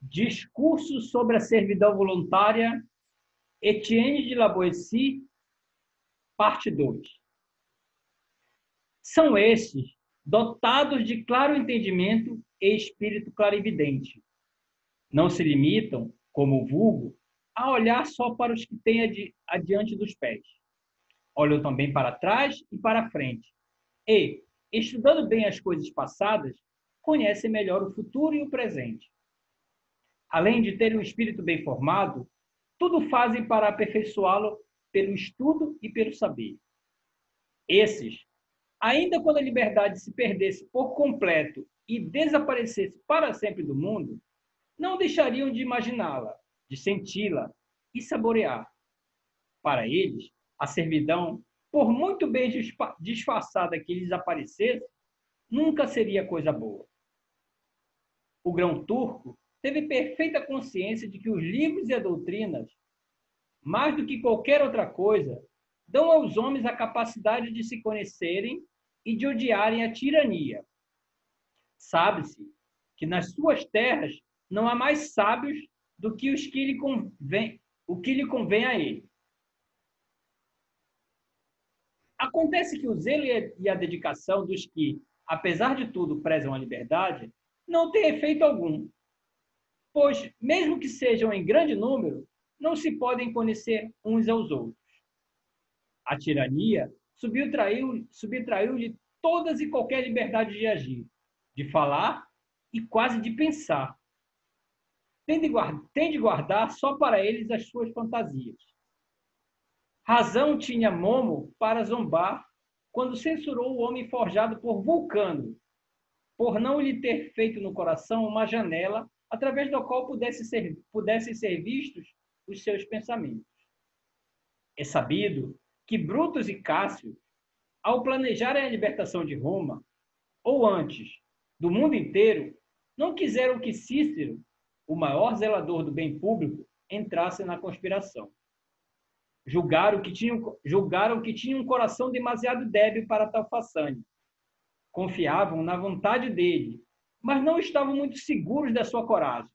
Discurso sobre a servidão voluntária, Etienne de La Boétie, parte 2. São estes dotados de claro entendimento e espírito clarividente. Não se limitam, como o vulgo, a olhar só para os que têm adiante dos pés. Olham também para trás e para frente. E, estudando bem as coisas passadas, conhecem melhor o futuro e o presente. Além de terem um espírito bem formado, tudo fazem para aperfeiçoá-lo pelo estudo e pelo saber. Esses, ainda quando a liberdade se perdesse por completo e desaparecesse para sempre do mundo, não deixariam de imaginá-la, de senti-la e saborear. Para eles, a servidão, por muito bem disfarçada que lhes aparecesse, nunca seria coisa boa. O grão-turco teve perfeita consciência de que os livros e as doutrinas, mais do que qualquer outra coisa, dão aos homens a capacidade de se conhecerem e de odiarem a tirania. Sabe-se que nas suas terras não há mais sábios do que os que o que lhe convém a ele. Acontece que o zelo e a dedicação dos que, apesar de tudo, prezam a liberdade, não tem efeito algum, pois, mesmo que sejam em grande número, não se podem conhecer uns aos outros. A tirania subtraiu-lhe todas e qualquer liberdade de agir, de falar e quase de pensar. Tem de guardar só para eles as suas fantasias. Razão tinha Momo para zombar quando censurou o homem forjado por Vulcano, por não lhe ter feito no coração uma janela através da qual pudessem ser vistos os seus pensamentos. É sabido que Brutus e Cássio, ao planejarem a libertação de Roma, ou antes, do mundo inteiro, não quiseram que Cícero, o maior zelador do bem público, entrasse na conspiração. Julgaram que tinha um coração demasiado débil para tal façanha. Confiavam na vontade dele, mas não estavam muito seguros da sua coragem.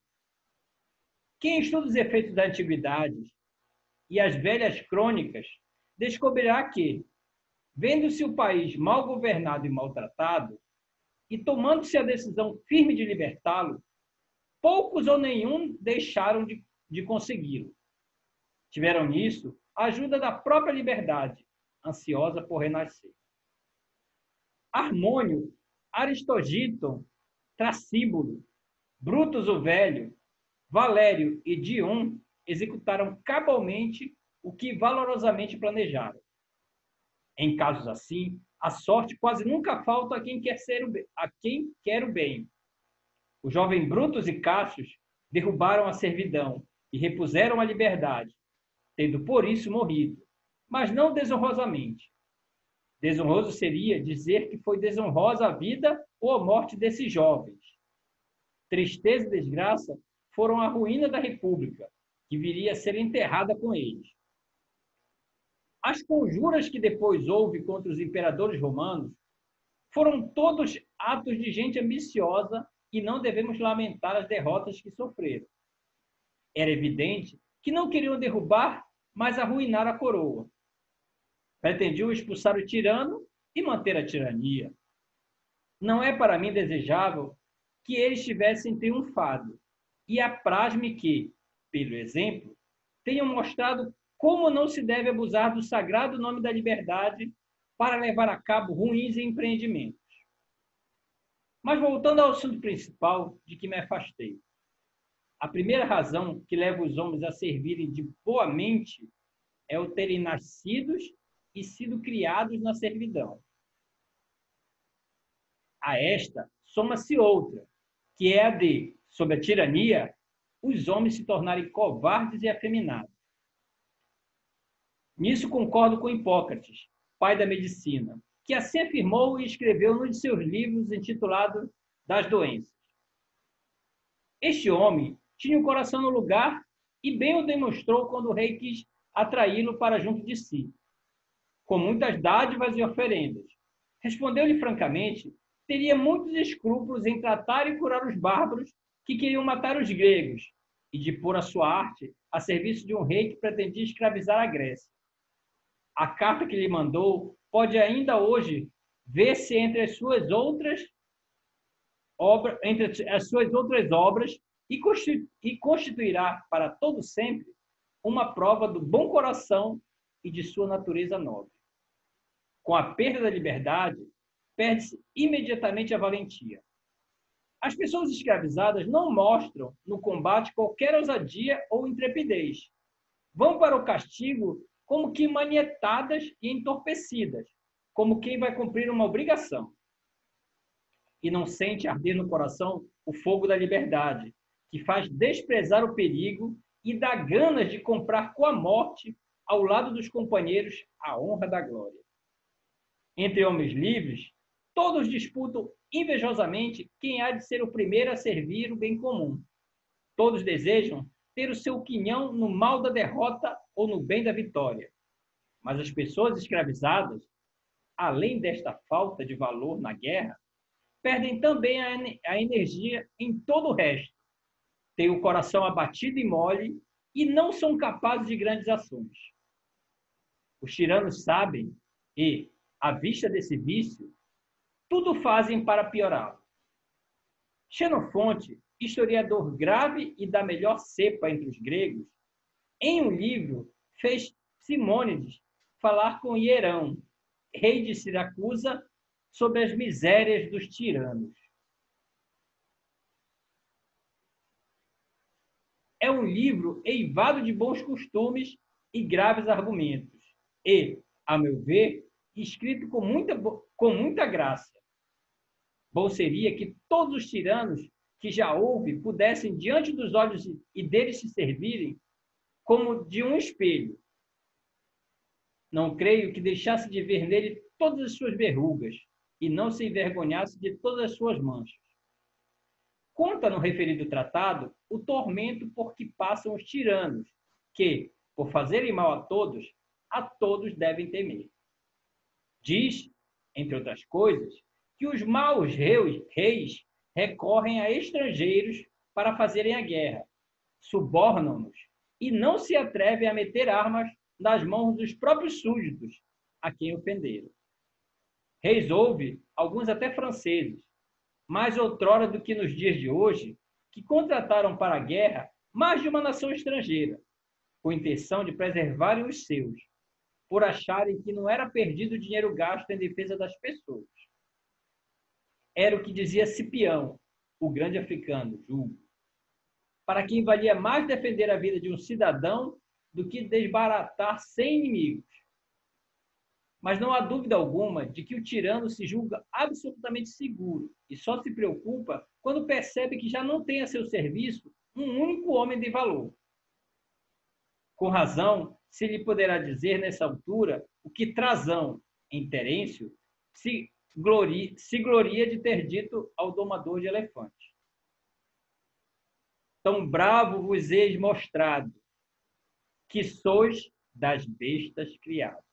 Quem estuda os efeitos da antiguidade e as velhas crônicas descobrirá que, vendo-se o país mal governado e maltratado, e tomando-se a decisão firme de libertá-lo, poucos ou nenhum deixaram de consegui-lo. Tiveram nisso a ajuda da própria liberdade, ansiosa por renascer. Harmônio, Aristogíton, Trasíbulo, Brutus o Velho, Valério e Dion executaram cabalmente o que valorosamente planejaram. Em casos assim, a sorte quase nunca falta a quem quer o bem. O jovem Brutus e Cássio derrubaram a servidão e repuseram a liberdade, tendo por isso morrido, mas não desonrosamente. Desonroso seria dizer que foi desonrosa a vida ou a morte desses jovens. Tristeza e desgraça foram a ruína da República, que viria a ser enterrada com eles. As conjuras que depois houve contra os imperadores romanos foram todos atos de gente ambiciosa e não devemos lamentar as derrotas que sofreram. Era evidente que não queriam derrubar, mas arruinar a coroa. Pretendiam expulsar o tirano e manter a tirania. Não é para mim desejável que eles tivessem triunfado, e apraz-me que, pelo exemplo, tenham mostrado como não se deve abusar do sagrado nome da liberdade para levar a cabo ruins empreendimentos. Mas voltando ao assunto principal de que me afastei. A primeira razão que leva os homens a servirem de boa mente é o terem nascidos e sido criados na servidão. A esta soma-se outra, que é a de, sob a tirania, os homens se tornarem covardes e afeminados. Nisso concordo com Hipócrates, pai da medicina, que assim afirmou e escreveu num de seus livros intitulado Das Doenças. Este homem tinha o coração no lugar e bem o demonstrou quando o rei quis atraí-lo para junto de si, com muitas dádivas e oferendas. Respondeu-lhe francamente, teria muitos escrúpulos em tratar e curar os bárbaros que queriam matar os gregos e de pôr a sua arte a serviço de um rei que pretendia escravizar a Grécia. A carta que lhe mandou pode ainda hoje ver-se entre as suas outras obras e constituirá para todo sempre uma prova do bom coração e de sua natureza nobre. Com a perda da liberdade, perde-se imediatamente a valentia. As pessoas escravizadas não mostram no combate qualquer ousadia ou intrepidez. Vão para o castigo como que manietadas e entorpecidas, como quem vai cumprir uma obrigação. E não sente arder no coração o fogo da liberdade, que faz desprezar o perigo e dá ganas de comprar com a morte, ao lado dos companheiros, a honra da glória. Entre homens livres, todos disputam invejosamente quem há de ser o primeiro a servir o bem comum. Todos desejam ter o seu quinhão no mal da derrota ou no bem da vitória. Mas as pessoas escravizadas, além desta falta de valor na guerra, perdem também a energia em todo o resto. Têm o coração abatido e mole e não são capazes de grandes ações. Os tiranos sabem e, à vista desse vício, tudo fazem para piorá-lo. Xenofonte, historiador grave e da melhor cepa entre os gregos, em um livro fez Simônides falar com Hierão, rei de Siracusa, sobre as misérias dos tiranos. É um livro eivado de bons costumes e graves argumentos, e, a meu ver, escrito com muita graça. Bom seria que todos os tiranos que já houve pudessem, diante dos olhos e deles se servirem, como de um espelho. Não creio que deixasse de ver nele todas as suas verrugas e não se envergonhasse de todas as suas manchas. Conta no referido tratado o tormento por que passam os tiranos, que, por fazerem mal a todos devem temer. Diz, entre outras coisas, que os maus reis recorrem a estrangeiros para fazerem a guerra, subornam-nos e não se atrevem a meter armas nas mãos dos próprios súditos a quem ofenderam. Reis houve, alguns até franceses, mais outrora do que nos dias de hoje, que contrataram para a guerra mais de uma nação estrangeira, com intenção de preservarem os seus, por acharem que não era perdido o dinheiro gasto em defesa das pessoas. Era o que dizia Cipião, o grande africano, julgo, para quem valia mais defender a vida de um cidadão do que desbaratar 100 inimigos. Mas não há dúvida alguma de que o tirano se julga absolutamente seguro e só se preocupa quando percebe que já não tem a seu serviço um único homem de valor. Com razão, se lhe poderá dizer nessa altura o que Trasão, em Terêncio, se gloria de ter dito ao domador de elefantes. Tão bravo vos eis mostrado, que sois das bestas criados.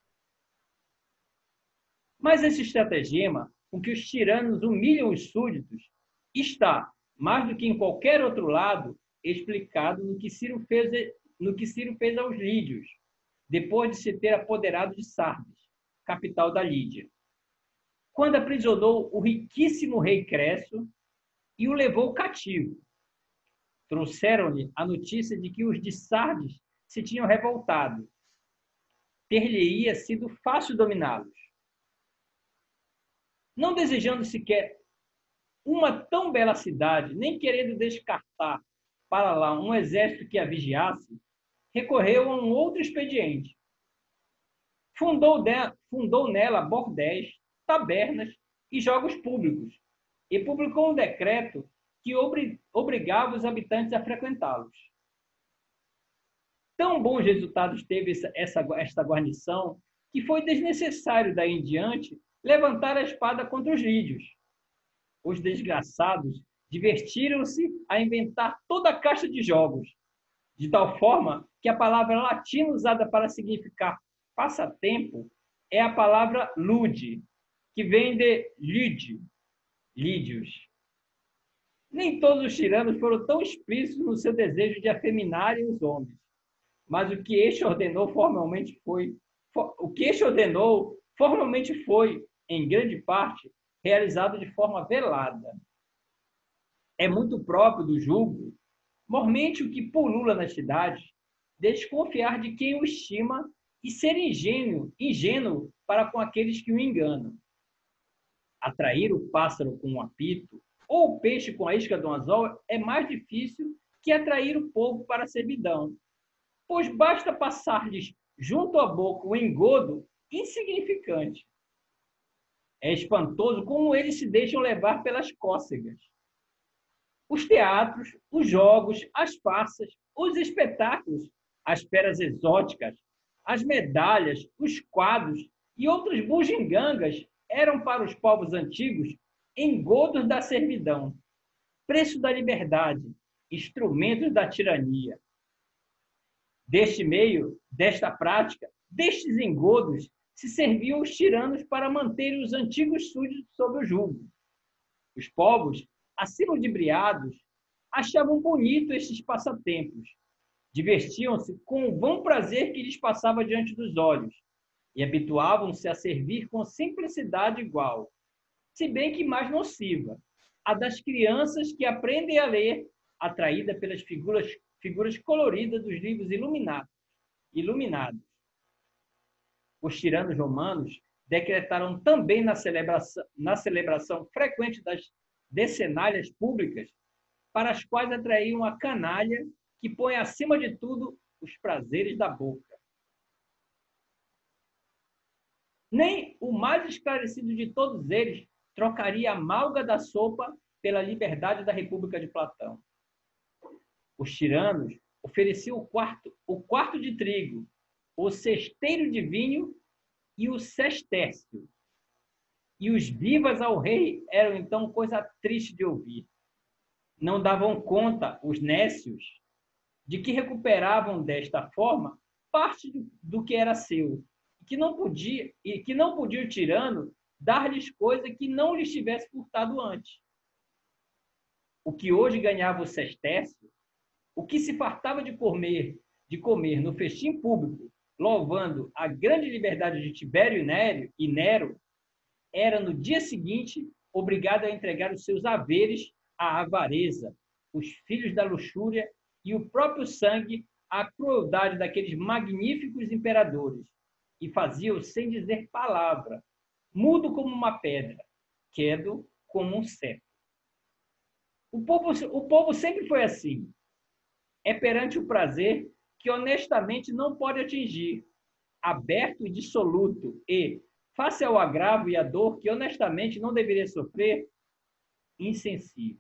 Mas esse estratagema com que os tiranos humilham os súditos está, mais do que em qualquer outro lado, explicado no que Ciro fez aos lídios, depois de se ter apoderado de Sardes, capital da Lídia, quando aprisionou o riquíssimo rei Cresso e o levou cativo. Trouxeram-lhe a notícia de que os de Sardes se tinham revoltado. Ter-lhe-ia sido fácil dominá-los. Não desejando sequer uma tão bela cidade, nem querendo descartar para lá um exército que a vigiasse, recorreu a um outro expediente. Fundou nela bordéis, tabernas e jogos públicos, e publicou um decreto que obrigava os habitantes a frequentá-los. Tão bons resultados teve esta guarnição que foi desnecessário daí em diante levantar a espada contra os lídios. Os desgraçados divertiram-se a inventar toda a caixa de jogos, de tal forma que a palavra latina usada para significar passatempo é a palavra lude, que vem de lide, lídios. Nem todos os tiranos foram tão explícitos no seu desejo de afeminarem os homens, mas o que este ordenou formalmente foi, em grande parte, realizado de forma velada. É muito próprio do julgo, mormente o que pulula nas cidades, desconfiar de quem o estima e ser ingênuo para com aqueles que o enganam. Atrair o pássaro com um apito ou o peixe com a isca do anzol é mais difícil que atrair o povo para a servidão, pois basta passar-lhes junto à boca um engodo insignificante. É espantoso como eles se deixam levar pelas cócegas. Os teatros, os jogos, as farsas, os espetáculos, as feras exóticas, as medalhas, os quadros e outras bugigangas eram para os povos antigos engodos da servidão, preço da liberdade, instrumentos da tirania. Deste meio, desta prática, destes engodos, se serviam os tiranos para manterem os antigos súditos sob o jugo. Os povos, assim ludibriados, achavam bonito estes passatempos, divertiam-se com o vão prazer que lhes passava diante dos olhos e habituavam-se a servir com simplicidade igual, se bem que mais nociva, a das crianças que aprendem a ler, atraída pelas figuras coloridas dos livros iluminados. Os tiranos romanos decretaram também na celebração frequente das decenálias públicas, para as quais atraíam a canalha que põe acima de tudo os prazeres da boca. Nem o mais esclarecido de todos eles trocaria a malga da sopa pela liberdade da República de Platão. Os tiranos ofereciam o quarto de trigo, o cesteiro de vinho e o sestércio. E os vivas ao rei eram então coisa triste de ouvir. Não davam conta, os nécios, de que recuperavam desta forma parte do que era seu, e que não podia o tirano dar-lhes coisa que não lhes tivesse furtado antes. O que hoje ganhava o sestércio, o que se fartava de comer no festim público, louvando a grande liberdade de Tibério e Nero, era no dia seguinte obrigado a entregar os seus haveres à avareza, os filhos da luxúria e o próprio sangue à crueldade daqueles magníficos imperadores, e fazia-o sem dizer palavra, mudo como uma pedra, quedo como um cetro. O povo sempre foi assim. É perante o prazer que honestamente não pode atingir, aberto e dissoluto, e, face ao agravo e à dor que honestamente não deveria sofrer, insensível.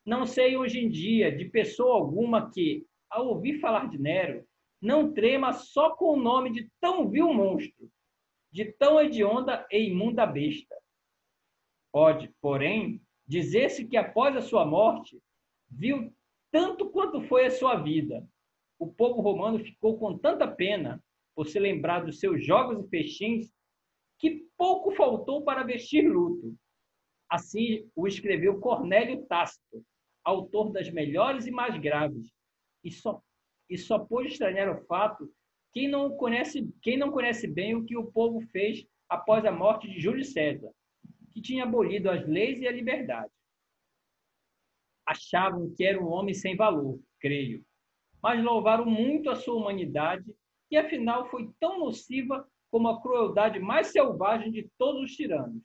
Não sei hoje em dia de pessoa alguma que, ao ouvir falar de Nero, não trema só com o nome de tão vil monstro, de tão hedionda e imunda besta. Pode, porém, dizer-se que após a sua morte, viu tanto quanto foi a sua vida. O povo romano ficou com tanta pena por se lembrar dos seus jogos e festins, que pouco faltou para vestir luto. Assim o escreveu Cornélio Tácito, autor das melhores e mais graves, e só pôde estranhar o fato quem não conhece bem o que o povo fez após a morte de Júlio César, que tinha abolido as leis e a liberdade. Achavam que era um homem sem valor, creio, mas louvaram muito a sua humanidade, que afinal foi tão nociva como a crueldade mais selvagem de todos os tiranos.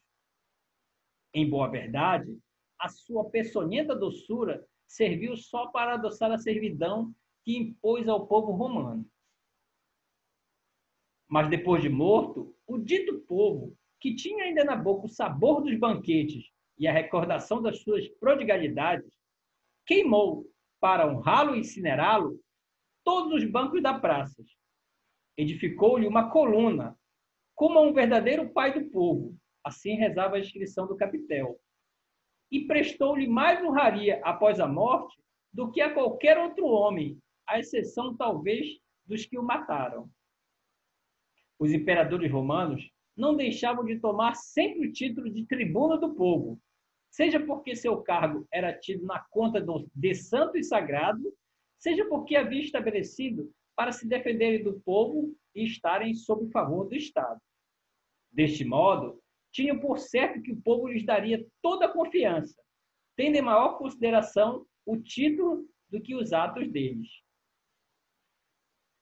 Em boa verdade, a sua peçonhenta doçura serviu só para adoçar a servidão que impôs ao povo romano. Mas depois de morto, o dito povo, que tinha ainda na boca o sabor dos banquetes e a recordação das suas prodigalidades, queimou, para honrá-lo e incinerá-lo, todos os bancos da praça. Edificou-lhe uma coluna, como a um verdadeiro pai do povo, assim rezava a inscrição do capitel, e prestou-lhe mais honraria após a morte do que a qualquer outro homem, à exceção, talvez, dos que o mataram. Os imperadores romanos não deixavam de tomar sempre o título de tribuno do povo, seja porque seu cargo era tido na conta de santo e sagrado, seja porque havia estabelecido para se defenderem do povo e estarem sob o favor do Estado. Deste modo, tinham por certo que o povo lhes daria toda a confiança, tendo em maior consideração o título do que os atos deles.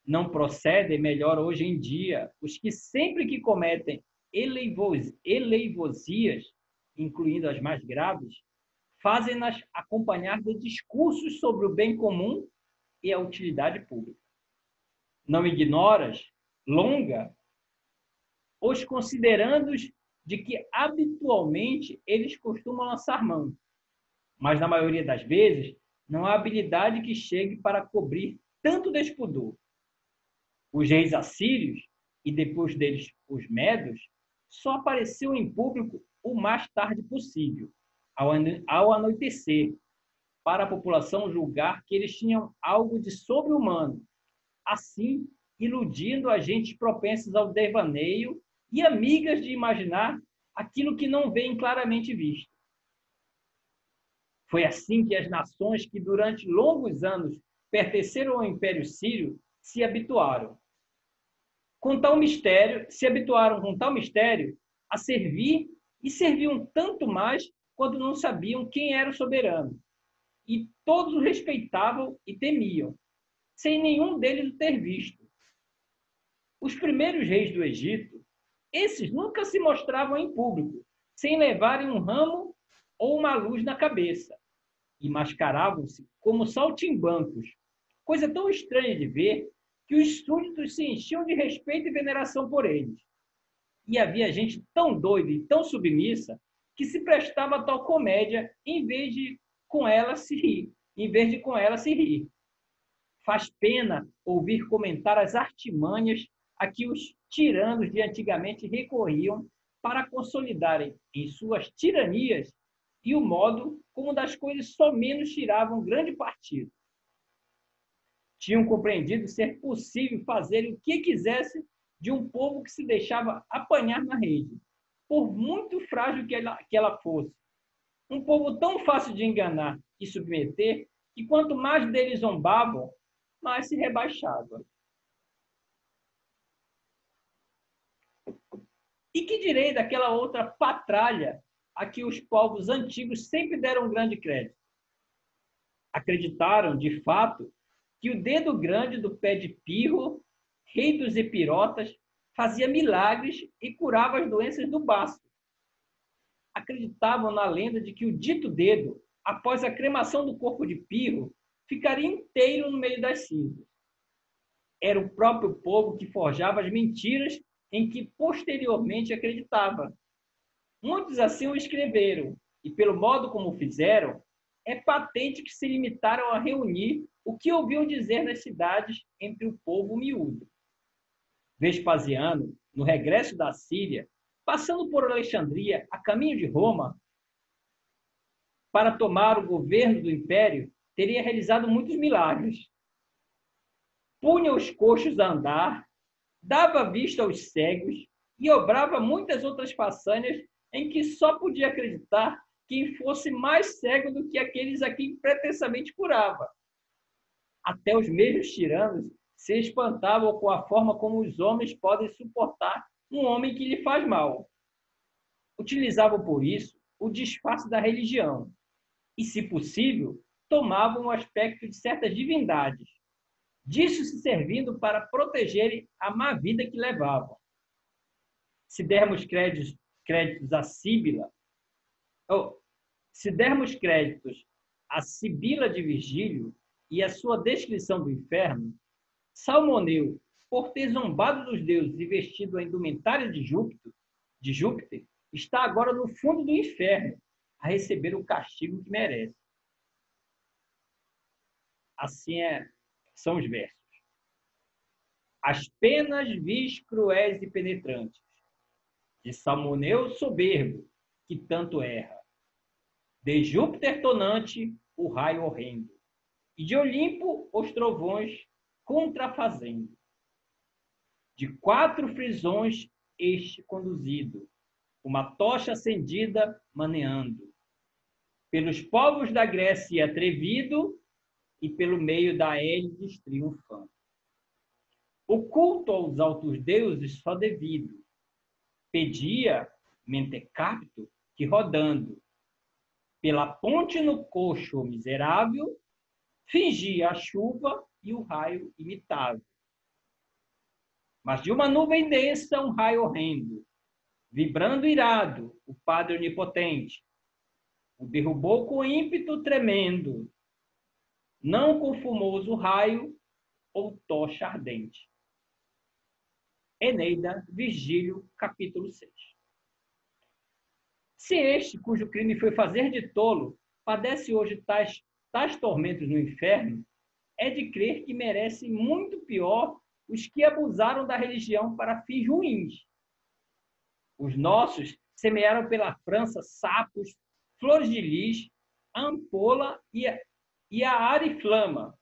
Não procedem melhor hoje em dia os que sempre que cometem eleivosias, incluindo as mais graves, fazem-nas acompanhar de discursos sobre o bem comum e a utilidade pública. Não ignoras, longa, os considerandos de que habitualmente eles costumam lançar mão, mas na maioria das vezes não há habilidade que chegue para cobrir tanto despudor. Os reis assírios, e depois deles os medos, só apareceu em público o mais tarde possível, ao anoitecer, para a população julgar que eles tinham algo de sobre-humano, assim iludindo agentes propensos ao devaneio e amigas de imaginar aquilo que não veem claramente visto. Foi assim que as nações que durante longos anos pertenceram ao Império Sírio se habituaram. Se habituaram com tal mistério a servir e serviam tanto mais quando não sabiam quem era o soberano. E todos o respeitavam e temiam, sem nenhum deles o ter visto. Os primeiros reis do Egito, esses nunca se mostravam em público, sem levarem um ramo ou uma luz na cabeça, e mascaravam-se como saltimbancos, coisa tão estranha de ver que os súditos se enchiam de respeito e veneração por eles. E havia gente tão doida e tão submissa que se prestava a tal comédia em vez de com ela se rir. Faz pena ouvir comentar as artimanhas a que os tiranos de antigamente recorriam para consolidarem em suas tiranias e o modo como das coisas só menos tiravam grande partido. Tinham compreendido ser possível fazer o que quisesse de um povo que se deixava apanhar na rede, por muito frágil que ela fosse. Um povo tão fácil de enganar e submeter que quanto mais deles zombavam, mais se rebaixava. E que direi daquela outra patralha a que os povos antigos sempre deram grande crédito? Acreditaram, de fato, que o dedo grande do pé de Pirro, rei dos epirotas, fazia milagres e curava as doenças do baço. Acreditavam na lenda de que o dito dedo, após a cremação do corpo de Pirro, ficaria inteiro no meio das cinzas. Era o próprio povo que forjava as mentiras em que posteriormente acreditava. Muitos assim o escreveram, e pelo modo como o fizeram, é patente que se limitaram a reunir o que ouviam dizer nas cidades entre o povo miúdo. Vespasiano, no regresso da Síria, passando por Alexandria a caminho de Roma, para tomar o governo do império, teria realizado muitos milagres. Punha os coxos a andar, dava vista aos cegos e obrava muitas outras façanhas em que só podia acreditar quem fosse mais cego do que aqueles a quem pretensamente curava. Até os mesmos tiranos se espantavam com a forma como os homens podem suportar um homem que lhe faz mal. Utilizavam, por isso, o disfarce da religião e, se possível, tomavam o aspecto de certas divindades, disso se servindo para protegerem a má vida que levavam. Se dermos créditos a Síbila, se dermos créditos a Sibila de Virgílio e a sua descrição do inferno, Salmoneu, por ter zombado dos deuses e vestido a indumentária de Júpiter, está agora no fundo do inferno, a receber o castigo que merece. Assim são os versos. As penas vis cruéis e penetrantes, de Salmoneu soberbo, que tanto erra, de Júpiter tonante, o raio horrendo, e de Olimpo os trovões contrafazendo. De 4 frisões este conduzido, uma tocha acendida maneando, pelos povos da Grécia atrevido e pelo meio da Hélides triunfante. O culto aos altos deuses só devido. Pedia Mentecapto que rodando pela ponte no coxo miserável, fingia a chuva e o raio imitável. Mas de uma nuvem densa, um raio horrendo, vibrando irado, o Padre Onipotente o derrubou com ímpeto tremendo, não com fumoso raio ou tocha ardente. Eneida, Virgílio, capítulo 6. Se este, cujo crime foi fazer de tolo, padece hoje tais tormentos no inferno, é de crer que merece muito pior os que abusaram da religião para fins ruins. Os nossos semearam pela França sapos, flores de lis, a ampola e a ariflama.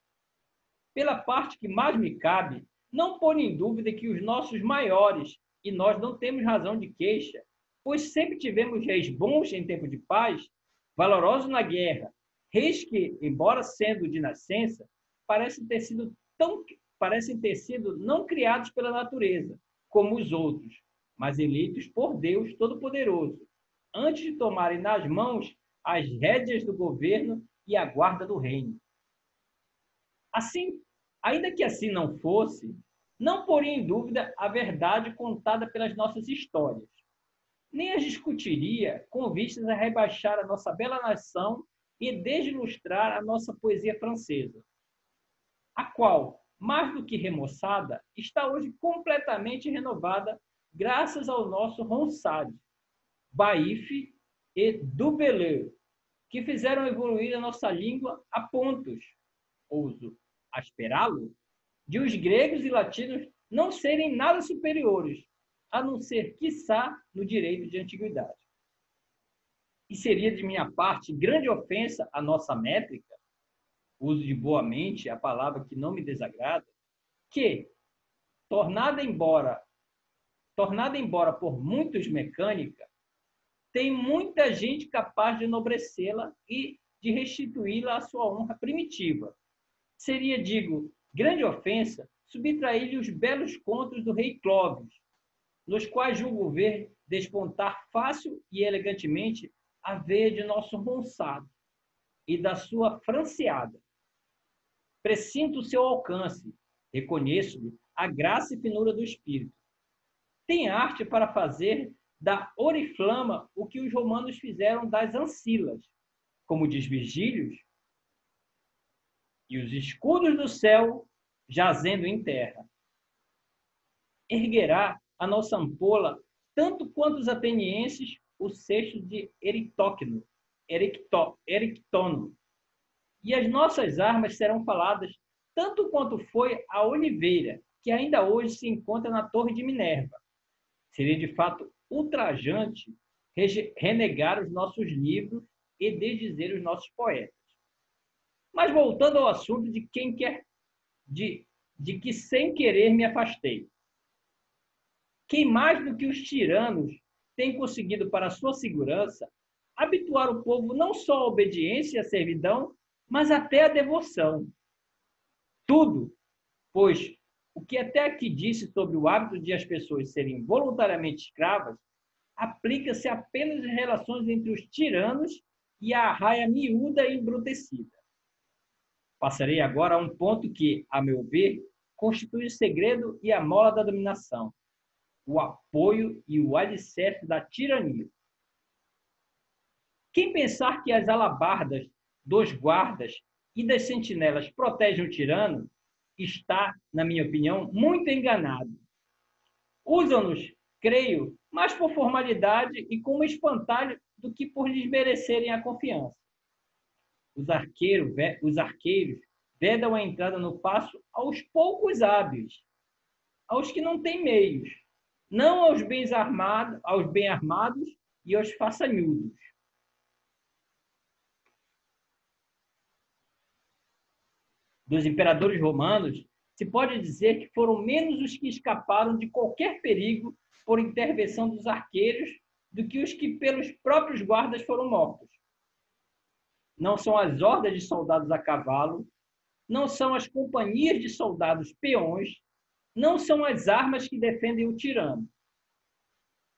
Pela parte que mais me cabe, não pôr em dúvida que os nossos maiores, e nós não temos razão de queixa, pois sempre tivemos reis bons em tempo de paz, valorosos na guerra, reis que, embora sendo de nascença, parecem ter sido não criados pela natureza, como os outros, mas eleitos por Deus Todo-Poderoso, antes de tomarem nas mãos as rédeas do governo e a guarda do reino. Assim, ainda que assim não fosse, não poria em dúvida a verdade contada pelas nossas histórias, nem as discutiria com vistas a rebaixar a nossa bela nação e desilustrar a nossa poesia francesa, a qual, mais do que remoçada, está hoje completamente renovada graças ao nosso Ronsard, Baïf e Dubelleur, que fizeram evoluir a nossa língua a pontos, ouso asperá-lo, de os gregos e latinos não serem nada superiores, a não ser, quiçá, no direito de antiguidade. E seria de minha parte grande ofensa à nossa métrica, uso de boa mente a palavra que não me desagrada, que, tornada embora por muitos mecânica, tem muita gente capaz de enobrecê-la e de restituí-la à sua honra primitiva. Seria, digo, grande ofensa subtrair-lhe os belos contos do rei Clóvis, nos quais julgo ver despontar fácil e elegantemente a veia de nosso Ronsard e da sua franceada. Presinto o seu alcance, reconheço-lhe a graça e finura do espírito. Tem arte para fazer da oriflama o que os romanos fizeram das ancilas, como diz Virgílio, e os escudos do céu jazendo em terra. Erguerá a nossa ampola tanto quanto os atenienses o cesto de Eritóqueno, Erictono. E as nossas armas serão faladas tanto quanto foi a oliveira, que ainda hoje se encontra na Torre de Minerva. Seria, de fato, ultrajante renegar os nossos livros e desdizer os nossos poetas. Mas voltando ao assunto de que sem querer me afastei. Quem mais do que os tiranos tem conseguido para a sua segurança habituar o povo não só à obediência e à servidão, mas até à devoção. Tudo, pois o que até aqui disse sobre o hábito de as pessoas serem voluntariamente escravas, aplica-se apenas às relações entre os tiranos e a raia miúda e embrutecida. Passarei agora a um ponto que, a meu ver, constitui o segredo e a mola da dominação, o apoio e o alicerce da tirania. Quem pensar que as alabardas dos guardas e das sentinelas protegem o tirano, está, na minha opinião, muito enganado. Usam-nos, creio, mais por formalidade e como espantalho do que por lhes merecerem a confiança. Os arqueiros vedam a entrada no paço aos poucos hábeis, aos que não têm meios, não aos bem armados e aos façanhudos. Dos imperadores romanos, se pode dizer que foram menos os que escaparam de qualquer perigo por intervenção dos arqueiros do que os que pelos próprios guardas foram mortos. não são as hordas de soldados a cavalo, não são as companhias de soldados peões, não são as armas que defendem o tirano.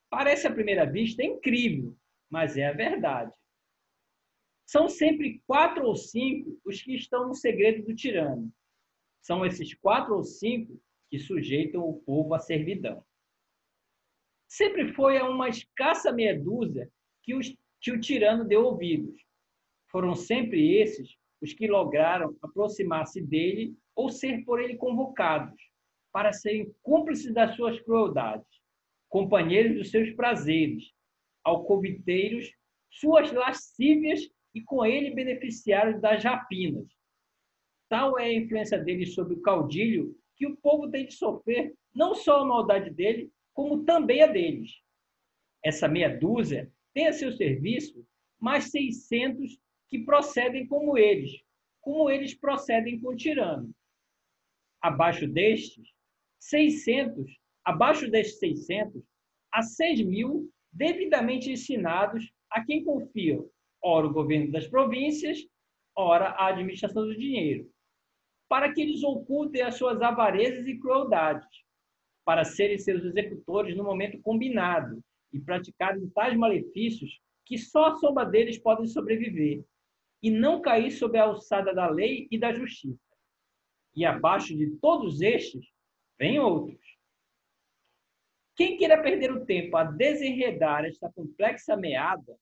Parece à primeira vista incrível, mas é a verdade. São sempre 4 ou 5 os que estão no segredo do tirano. São esses 4 ou 5 que sujeitam o povo à servidão. Sempre foi a uma escassa meia dúzia que o tirano deu ouvidos. Foram sempre esses os que lograram aproximar-se dele ou ser por ele convocados, para serem cúmplices das suas crueldades, companheiros dos seus prazeres, alcoviteiros, suas lascívias e com ele beneficiários das rapinas. Tal é a influência dele sobre o caudilho que o povo tem de sofrer não só a maldade dele, como também a deles. Essa meia dúzia tem a seu serviço mais 600 que procedem como eles procedem com o tirano. Abaixo destes 600, há 6.000 devidamente ensinados a quem confiam, ora o governo das províncias, ora a administração do dinheiro, para que eles ocultem as suas avarezas e crueldades, para serem seus executores no momento combinado e praticarem tais malefícios que só a sombra deles podem sobreviver, e não cair sob a alçada da lei e da justiça. E abaixo de todos estes, vem outros. Quem queira perder o tempo a desenredar esta complexa meada,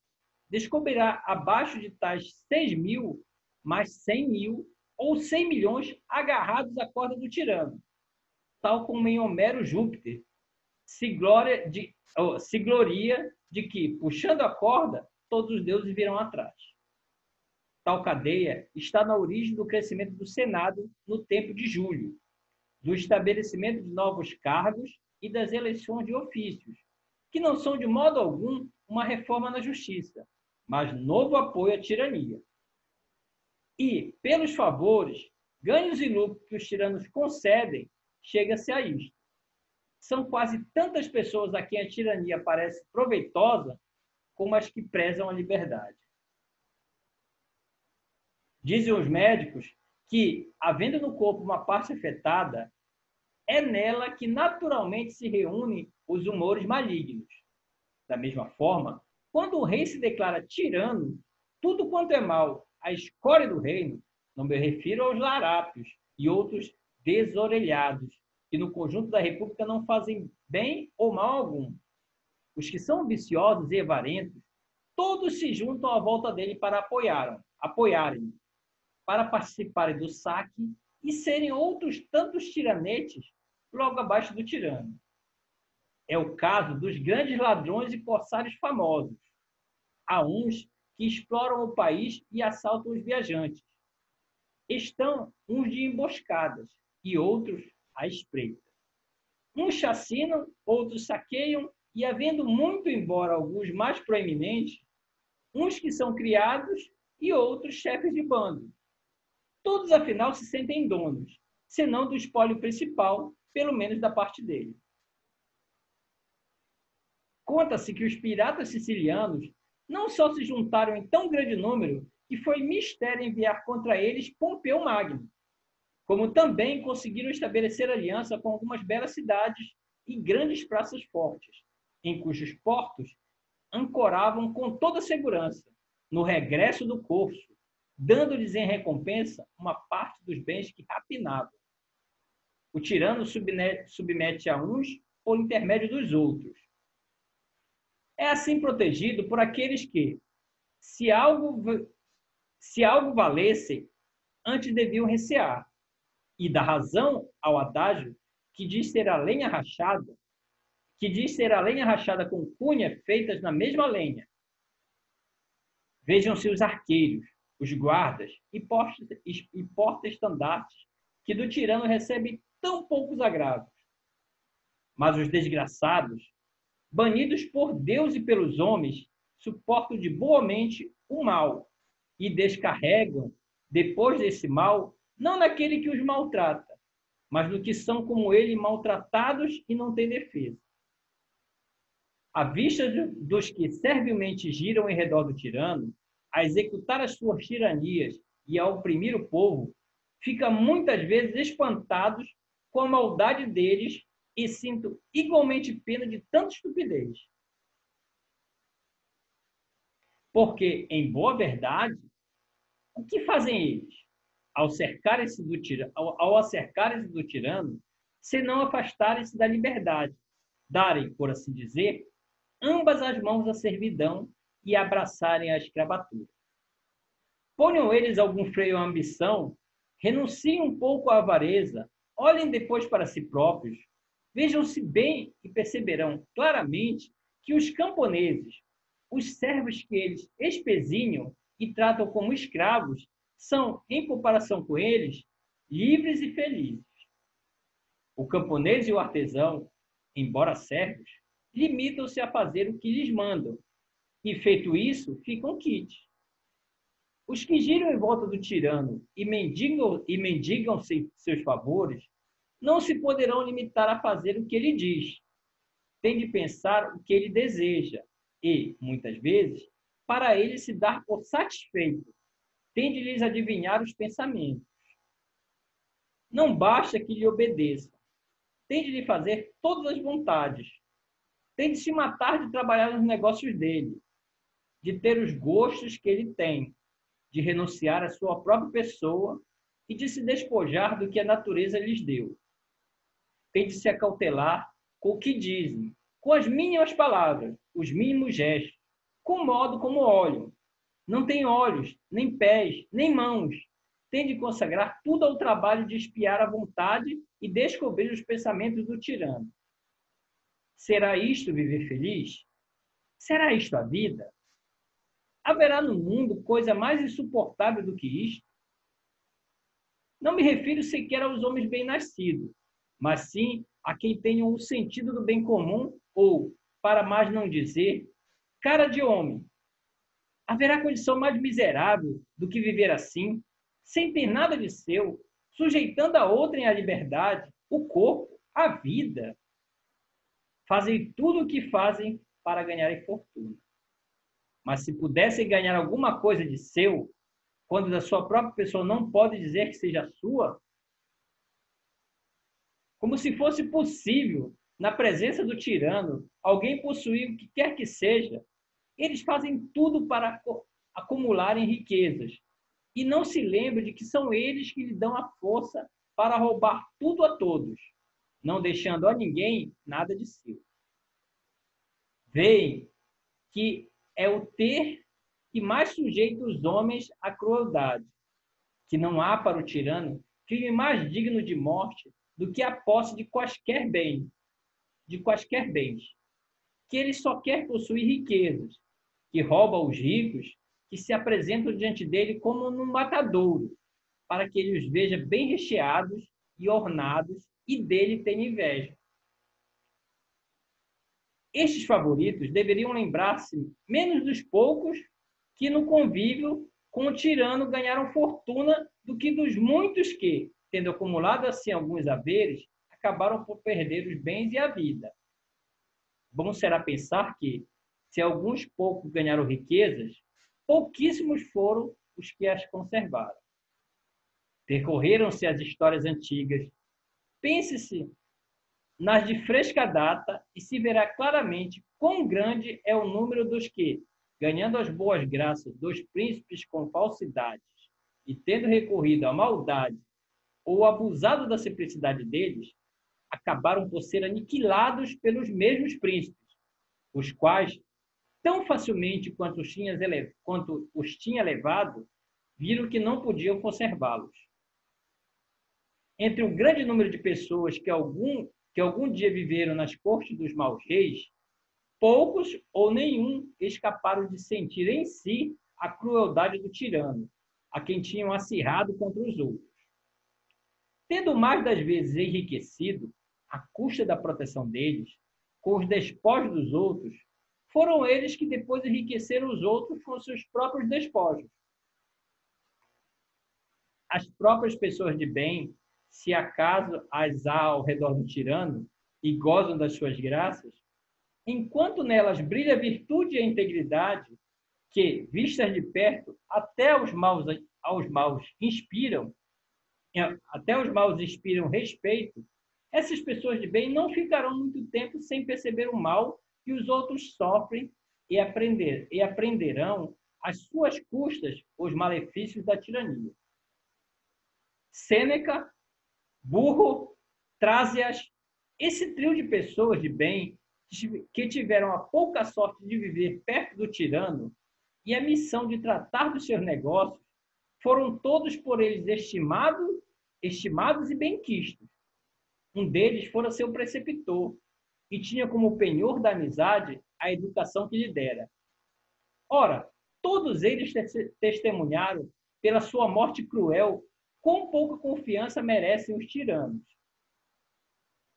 descobrirá abaixo de tais 6.000, mais 100.000 ou 100 milhões agarrados à corda do tirano, tal como em Homero Júpiter se gloria de que, puxando a corda, todos os deuses virão atrás. Tal cadeia está na origem do crescimento do Senado no tempo de Júlio, do estabelecimento de novos cargos e das eleições de ofícios, que não são de modo algum uma reforma na justiça, mas novo apoio à tirania. E, pelos favores, ganhos e lucros que os tiranos concedem, chega-se a isto. São quase tantas pessoas a quem a tirania parece proveitosa como as que prezam a liberdade. Dizem os médicos que, havendo no corpo uma parte afetada, é nela que naturalmente se reúnem os humores malignos. Da mesma forma, quando o rei se declara tirano, tudo quanto é mal, a escória do reino, não me refiro aos larápios e outros desorelhados, que no conjunto da república não fazem bem ou mal algum. Os que são ambiciosos e avarentos, todos se juntam à volta dele para apoiarem, para participarem do saque e serem outros tantos tiranetes logo abaixo do tirano. É o caso dos grandes ladrões e corsários famosos. Há uns que exploram o país e assaltam os viajantes. Estão uns de emboscadas e outros à espreita. Uns chacinam, outros saqueiam e, havendo muito embora alguns mais proeminentes, uns que são criados e outros chefes de bando. Todos, afinal, se sentem donos, senão do espólio principal, pelo menos da parte dele. Conta-se que os piratas sicilianos não só se juntaram em tão grande número que foi mistério enviar contra eles Pompeu Magno, como também conseguiram estabelecer aliança com algumas belas cidades e grandes praças fortes, em cujos portos ancoravam com toda segurança, no regresso do corso, dando-lhes em recompensa uma parte dos bens que rapinavam. O tirano submete a uns por intermédio dos outros. É assim protegido por aqueles que, se algo valesse, antes deviam recear, e dá razão ao adágio que diz ser a lenha rachada com cunha feitas na mesma lenha. Vejam-se os arqueiros, os guardas e porta-estandartes, que do tirano recebem tão poucos agravos. Mas os desgraçados, banidos por Deus e pelos homens, suportam de boamente o mal e descarregam, depois desse mal, não naquele que os maltrata, mas no que são como ele maltratados e não têm defesa. À vista dos que servilmente giram em redor do tirano, a executar as suas tiranias e a oprimir o povo, ficam muitas vezes espantados com a maldade deles e sinto igualmente pena de tanta estupidez. Porque, em boa verdade, o que fazem eles? Ao acercarem-se do tirano, se não afastarem-se da liberdade, darem, por assim dizer, ambas as mãos à servidão e abraçarem a escravatura. Ponham eles algum freio à ambição, renunciem um pouco à avareza, olhem depois para si próprios, vejam-se bem e perceberão claramente que os camponeses, os servos que eles espezinham e tratam como escravos, são, em comparação com eles, livres e felizes. O camponês e o artesão, embora servos, limitam-se a fazer o que lhes mandam, e feito isso, ficam quites. Os que giram em volta do tirano e mendigam seus favores, não se poderão limitar a fazer o que ele diz. Tem de pensar o que ele deseja e, muitas vezes, para ele se dar por satisfeito, tem de lhes adivinhar os pensamentos. Não basta que lhe obedeça, tem de lhe fazer todas as vontades, tem de se matar de trabalhar nos negócios dele, de ter os gostos que ele tem, de renunciar à sua própria pessoa e de se despojar do que a natureza lhes deu. Tem de se acautelar com o que dizem, com as mínimas palavras, os mínimos gestos, com o modo como olham. Não tem olhos, nem pés, nem mãos. Tem de consagrar tudo ao trabalho de espiar a vontade e descobrir os pensamentos do tirano. Será isto viver feliz? Será isto a vida? Haverá no mundo coisa mais insuportável do que isto? Não me refiro sequer aos homens bem-nascidos, mas sim a quem tenham o sentido do bem comum ou, para mais não dizer, cara de homem. Haverá condição mais miserável do que viver assim, sem ter nada de seu, sujeitando a outrem a liberdade, o corpo, a vida. Fazem tudo o que fazem para ganharem fortuna. Mas se pudessem ganhar alguma coisa de seu, quando da sua própria pessoa não pode dizer que seja sua, como se fosse possível, na presença do tirano, alguém possuir o que quer que seja, eles fazem tudo para acumularem riquezas e não se lembram de que são eles que lhe dão a força para roubar tudo a todos, não deixando a ninguém nada de seu. Veem que é o ter que mais sujeita os homens à crueldade, que não há para o tirano crime mais digno de morte do que a posse de quaisquer bens, que ele só quer possuir riquezas, que rouba os ricos, que se apresentam diante dele como num matadouro, para que ele os veja bem recheados e ornados e dele tenha inveja. Estes favoritos deveriam lembrar-se menos dos poucos que no convívio com o tirano ganharam fortuna do que dos muitos que, tendo acumulado assim alguns haveres, acabaram por perder os bens e a vida. Bom será pensar que, se alguns poucos ganharam riquezas, pouquíssimos foram os que as conservaram. Percorreram-se as histórias antigas. Pense-se nas de fresca data e se verá claramente quão grande é o número dos que, ganhando as boas graças dos príncipes com falsidades e tendo recorrido à maldade ou abusado da simplicidade deles, acabaram por ser aniquilados pelos mesmos príncipes, os quais, tão facilmente quanto os tinha levado, viram que não podiam conservá-los. Entre o grande número de pessoas que algum dia viveram nas cortes dos maus reis, poucos ou nenhum escaparam de sentir em si a crueldade do tirano, a quem tinham acirrado contra os outros. Tendo mais das vezes enriquecido, à custa da proteção deles, com os despojos dos outros, foram eles que depois enriqueceram os outros com seus próprios despojos. As próprias pessoas de bem, se acaso as há ao redor do tirano e gozam das suas graças, enquanto nelas brilha a virtude e a integridade, que, vistas de perto, até os maus inspiram respeito, essas pessoas de bem não ficarão muito tempo sem perceber o mal que os outros sofrem e aprenderão às suas custas os malefícios da tirania. Sêneca, Burro, Trásias, esse trio de pessoas de bem que tiveram a pouca sorte de viver perto do tirano e a missão de tratar dos seus negócios, foram todos por eles estimados e benquistos. Um deles fora seu preceptor, e tinha como penhor da amizade a educação que lhe dera. Ora, todos eles testemunharam, pela sua morte cruel, quão pouca confiança merecem os tiranos.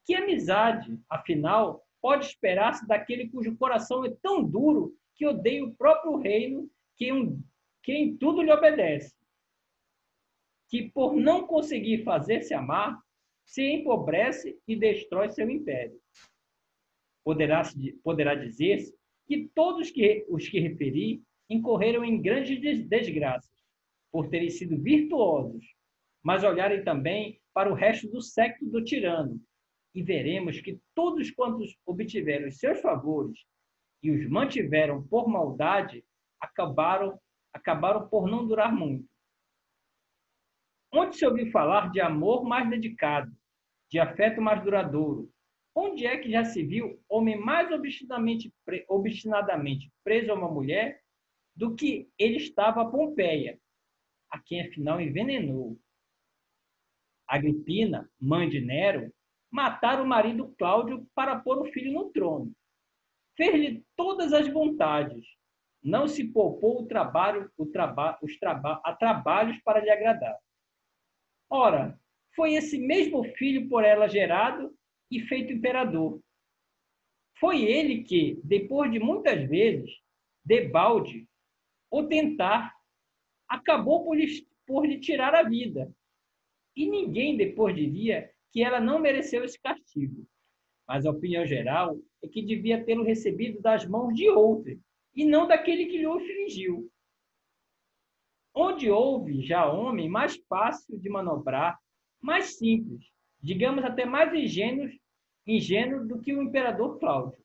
Que amizade, afinal, pode esperar-se daquele cujo coração é tão duro que odeia o próprio reino que em tudo lhe obedece? Que, por não conseguir fazer-se amar, se empobrece e destrói seu império. Poderá dizer-se que todos os que referi incorreram em grandes desgraças, por terem sido virtuosos, mas olharem também para o resto do séquito do tirano, e veremos que todos quantos obtiveram os seus favores e os mantiveram por maldade, acabaram por não durar muito. Onde se ouviu falar de amor mais dedicado, de afeto mais duradouro? Onde é que já se viu homem mais obstinadamente preso a uma mulher do que ele estava a Pompeia, a quem afinal envenenou? Agripina, mãe de Nero, matara o marido Cláudio para pôr o filho no trono. Fez-lhe todas as vontades, não se poupou a trabalhos para lhe agradar. Ora, foi esse mesmo filho por ela gerado e feito imperador. Foi ele que, depois de muitas vezes, debalde, o tentar, acabou por lhe tirar a vida. E ninguém depois diria que ela não mereceu esse castigo. Mas a opinião geral é que devia tê-lo recebido das mãos de outro, e não daquele que lhe o infligiu. Onde houve já homem mais fácil de manobrar, mais simples, digamos até mais ingênuo do que o imperador Cláudio.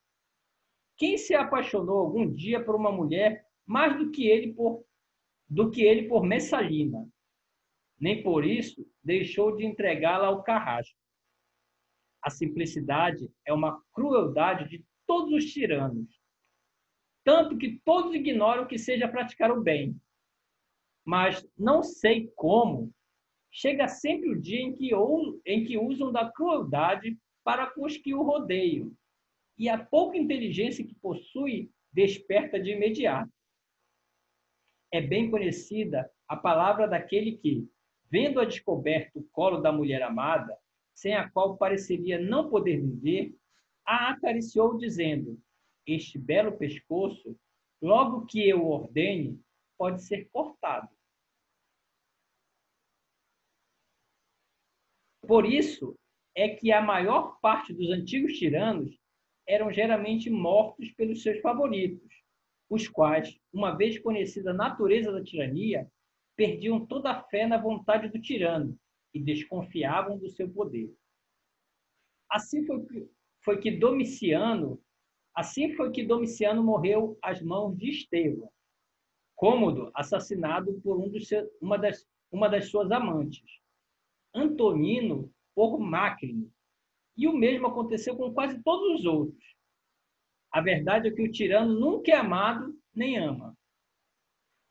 Quem se apaixonou algum dia por uma mulher mais do que ele por Messalina? Nem por isso deixou de entregá-la ao carrasco. A simplicidade é uma crueldade de todos os tiranos, tanto que todos ignoram que seja praticar o bem. Mas não sei como, chega sempre o dia em que usam da crueldade para com os que o rodeiam, e a pouca inteligência que possui desperta de imediato. É bem conhecida a palavra daquele que, vendo a descoberto o colo da mulher amada, sem a qual pareceria não poder viver, a acariciou dizendo: este belo pescoço, logo que eu ordene, pode ser cortado. Por isso é que a maior parte dos antigos tiranos eram geralmente mortos pelos seus favoritos, os quais, uma vez conhecida a natureza da tirania, perdiam toda a fé na vontade do tirano e desconfiavam do seu poder. Assim foi que Domiciano morreu às mãos de Estevão, Cômodo assassinado por uma das suas amantes, Antonino por Mácrino, e o mesmo aconteceu com quase todos os outros. A verdade é que o tirano nunca é amado nem ama.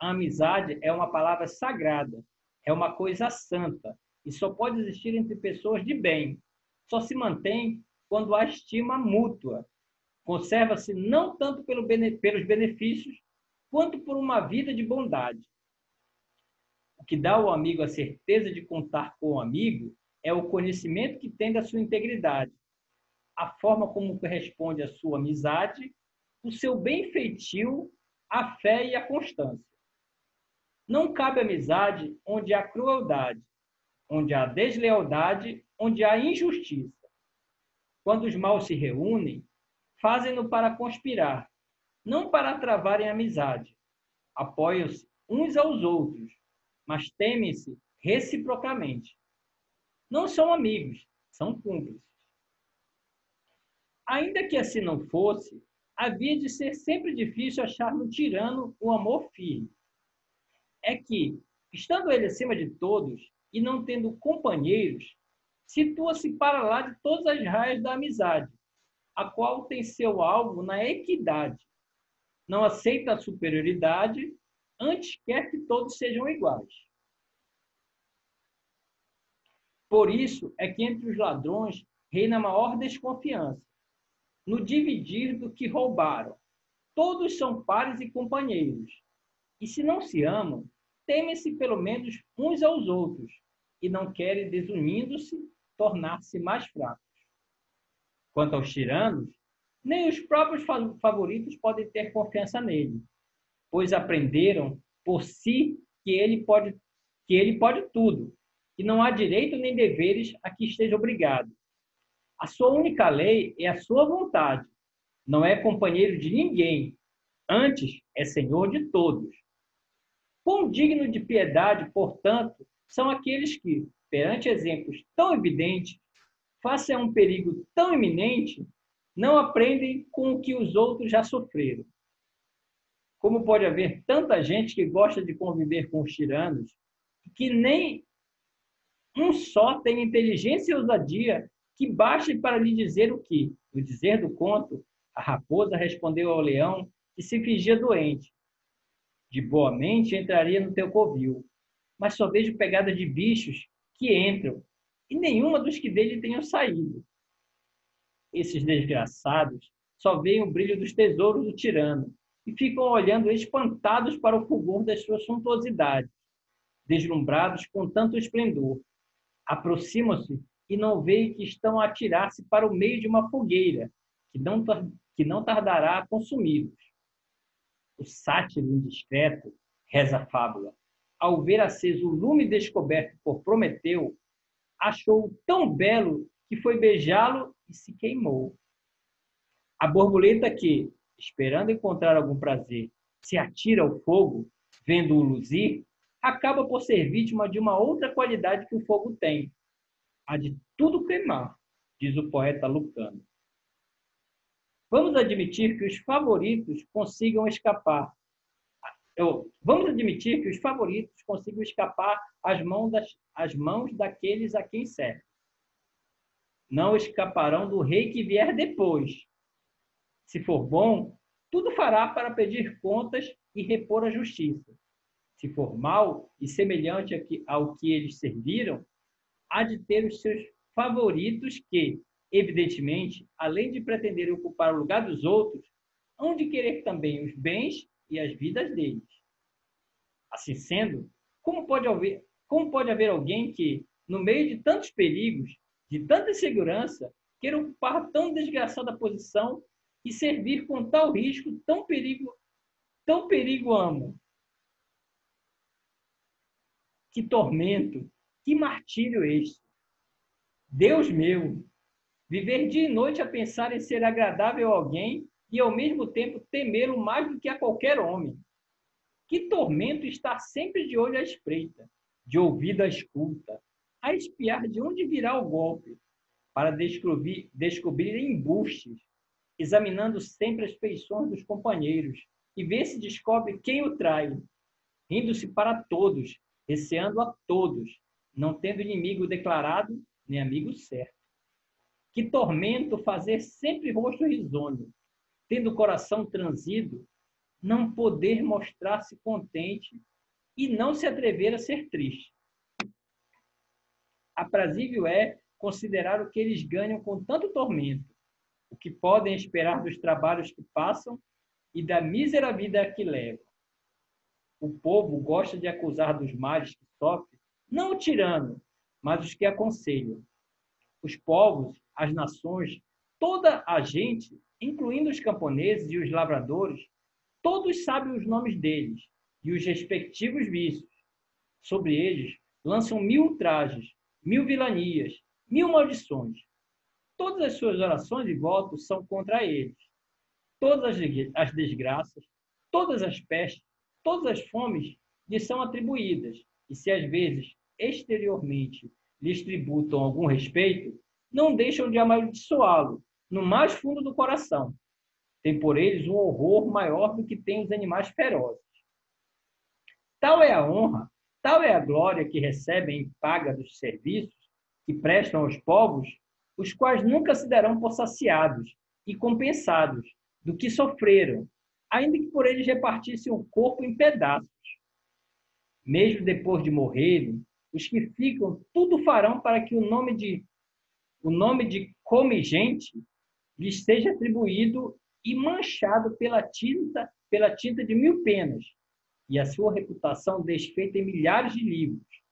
A amizade é uma palavra sagrada, é uma coisa santa, e só pode existir entre pessoas de bem. Só se mantém quando há estima mútua. Conserva-se não tanto pelos benefícios, quanto por uma vida de bondade. O que dá ao amigo a certeza de contar com o amigo é o conhecimento que tem da sua integridade, a forma como corresponde à sua amizade, o seu bem-feitio, a fé e a constância. Não cabe amizade onde há crueldade, onde há deslealdade, onde há injustiça. Quando os maus se reúnem, fazem-no para conspirar, não para travarem amizade. apoiam-se uns aos outros, mas temem-se reciprocamente. Não são amigos, são cúmplices. Ainda que assim não fosse, havia de ser sempre difícil achar no tirano o amor firme. É que, estando ele acima de todos e não tendo companheiros, situa-se para lá de todas as raias da amizade, a qual tem seu alvo na equidade. Não aceita a superioridade, antes quer que todos sejam iguais. Por isso é que entre os ladrões reina a maior desconfiança. No dividir do que roubaram, todos são pares e companheiros. E se não se amam, temem-se pelo menos uns aos outros, e não querem, desunindo-se, tornar-se mais fracos. Quanto aos tiranos, nem os próprios favoritos podem ter confiança nele, pois aprenderam por si que ele pode tudo, e não há direito nem deveres a que esteja obrigado. A sua única lei é a sua vontade. Não é companheiro de ninguém, antes é senhor de todos. Quão digno de piedade, portanto, são aqueles que, perante exemplos tão evidentes, face a um perigo tão iminente, não aprendem com o que os outros já sofreram. Como pode haver tanta gente que gosta de conviver com os tiranos, que nem um só tem inteligência e ousadia que baste para lhe dizer o que, no dizer do conto, a raposa respondeu ao leão que se fingia doente. De boa mente entraria no teu covil, mas só vejo pegadas de bichos que entram, e nenhuma dos que dele tenham saído. Esses desgraçados só veem o brilho dos tesouros do tirano e ficam olhando espantados para o fulgor das suas suntuosidades, deslumbrados com tanto esplendor. Aproximam-se e não veem que estão a atirar-se para o meio de uma fogueira, que não tardará a consumi-los. O sátiro indiscreto, reza a fábula, ao ver aceso o lume descoberto por Prometeu, achou-o tão belo que foi beijá-lo e se queimou. A borboleta que, esperando encontrar algum prazer, se atira ao fogo, vendo-o luzir, acaba por ser vítima de uma outra qualidade que o fogo tem, a de tudo queimar, diz o poeta Lucano. Vamos admitir que os favoritos consigam escapar. Vamos admitir que os favoritos consigam escapar às mãos daqueles a quem servem. Não escaparão do rei que vier depois. Se for bom, tudo fará para pedir contas e repor a justiça. Se for mau e semelhante ao que eles serviram, há de ter os seus favoritos que, evidentemente, além de pretenderem ocupar o lugar dos outros, hão de querer também os bens e as vidas deles. Assim sendo, como pode haver alguém que, no meio de tantos perigos, de tanta insegurança, queira ocupar tão desgraçada posição e servir com tal risco, tão perigo amo? Que tormento, que martírio este! Deus meu! Viver dia e noite a pensar em ser agradável a alguém e, ao mesmo tempo, temê-lo mais do que a qualquer homem. Que tormento estar sempre de olho à espreita, de ouvido à escuta, a espiar de onde virá o golpe, para descobrir embustes, examinando sempre as feições dos companheiros e ver se descobre quem o trai, rindo-se para todos, receando a todos, não tendo inimigo declarado nem amigo certo. Que tormento fazer sempre rosto risonho, tendo o coração transido, não poder mostrar-se contente e não se atrever a ser triste. Aprazível é considerar o que eles ganham com tanto tormento, o que podem esperar dos trabalhos que passam e da mísera vida que levam. O povo gosta de acusar dos males que sofre, não o tirano, mas os que aconselham. Os povos, as nações, toda a gente, incluindo os camponeses e os lavradores, todos sabem os nomes deles e os respectivos vícios. Sobre eles lançam 1000 ultrajes, 1000 vilanias, 1000 maldições. Todas as suas orações e votos são contra eles. Todas as desgraças, todas as pestes, todas as fomes lhes são atribuídas, e se às vezes exteriormente lhes tributam algum respeito, não deixam de amaldiçoá-lo no mais fundo do coração. Tem por eles um horror maior do que tem os animais ferozes. Tal é a honra, tal é a glória que recebem em paga dos serviços que prestam aos povos, os quais nunca se darão por saciados e compensados do que sofreram, ainda que por eles repartissem o corpo em pedaços. Mesmo depois de morrerem, os que ficam tudo farão para que o nome de come-gente lhes seja atribuído e manchado pela tinta de 1000 penas, e a sua reputação desfeita em milhares de livros,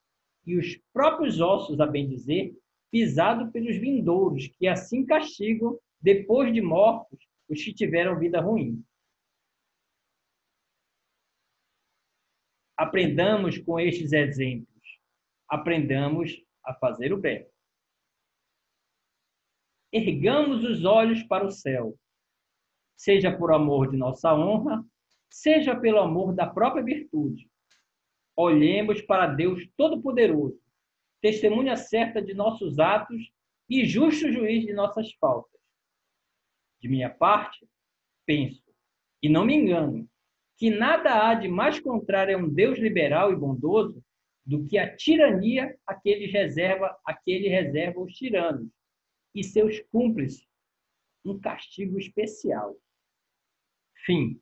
e os próprios ossos, a bem dizer, pisado pelos vindouros, que assim castigam, depois de mortos, os que tiveram vida ruim. Aprendamos com estes exemplos. Aprendamos a fazer o bem. Ergamos os olhos para o céu, seja por amor de nossa honra, seja pelo amor da própria virtude. Olhemos para Deus Todo-Poderoso, testemunha certa de nossos atos e justo juiz de nossas faltas. De minha parte, penso, e não me engano, que nada há de mais contrário a um Deus liberal e bondoso do que a tirania a que ele reserva aos tiranos e seus cúmplices um castigo especial. Fim.